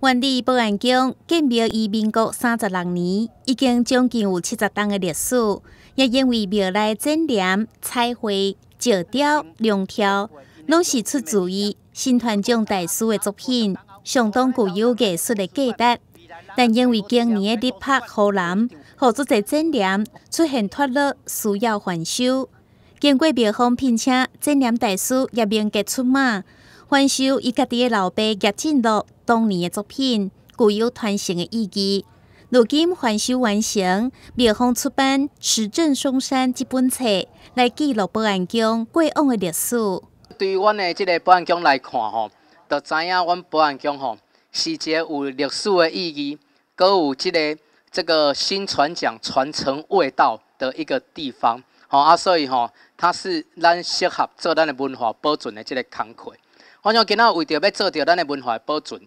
万里保安宫建庙于民国36年，已经将近有70档的历史，也因为庙内剪黏、彩绘、石雕、龙条，拢是出自于新团长大师的作品，相当具有艺术的价值。但因为今年的日拍河南，好多个剪黏出现脱落，需要翻修。经过庙方聘请剪黏大师叶明杰出马，翻修以家己的老爸叶振乐当年的作品，具有传承的意义。如今翻修完成，庙方出版《时政松山》这本册，来记录保安宫过往的历史。对于阮的这个保安宫来看吼，就知影阮保安宫吼是一个有历史的意义，搁有这个新传讲传承味道的一个地方。所以它是咱适合做咱的文化保存的这个工课。我想今仔为着要做到咱的文化保存，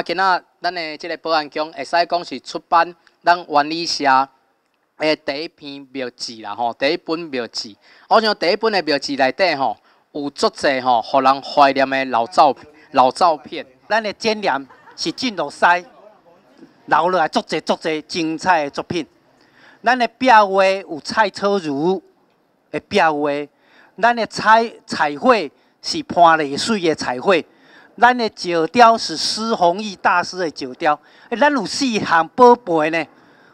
今仔咱的这个保安宫会使讲是出版咱原理社的第一篇庙志啦，第一本庙志。我想第一本的庙志内底有足侪互人怀念的老照片。咱的剪黏是进落西留落来足侪精彩的作品。咱的壁画有蔡超儒的壁画，咱的彩绘是潘丽水的彩绘，咱的石雕是施弘毅大师的石雕。咱有4项宝贝呢，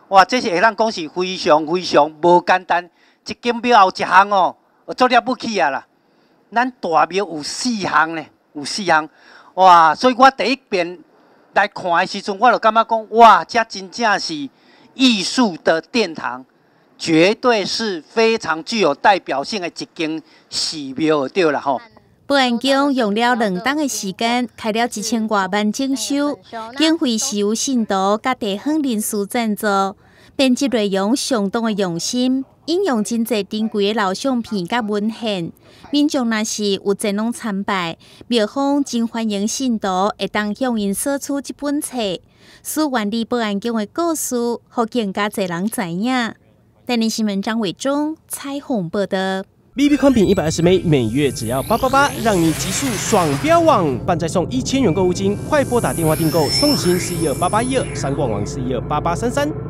哇，这是会当讲是非常无简单。一间庙后一项做了不起啊啦。咱大庙有4项呢，有4项，哇！所以我第一遍来看的时阵，我就感觉讲，哇，这真正是艺术的殿堂。绝对是非常具有代表性的一间寺庙，对啦吼。保安宫用了2档的时间，开了1000多万整修，经费是由信徒甲地方人士赞助，编辑内容相当的用心，引用真侪珍贵的老相片甲文献。民众若是有前往参拜，庙方真欢迎信徒会当向因索取这本册，使万里保安宫的故事，互更加侪人知影。带您新闻张伟忠采访报道。BB 宽屏120枚，每月只要888，让你极速爽标网，办再送1000元购物金，快拨打电话订购，送行412812，3冠网418833。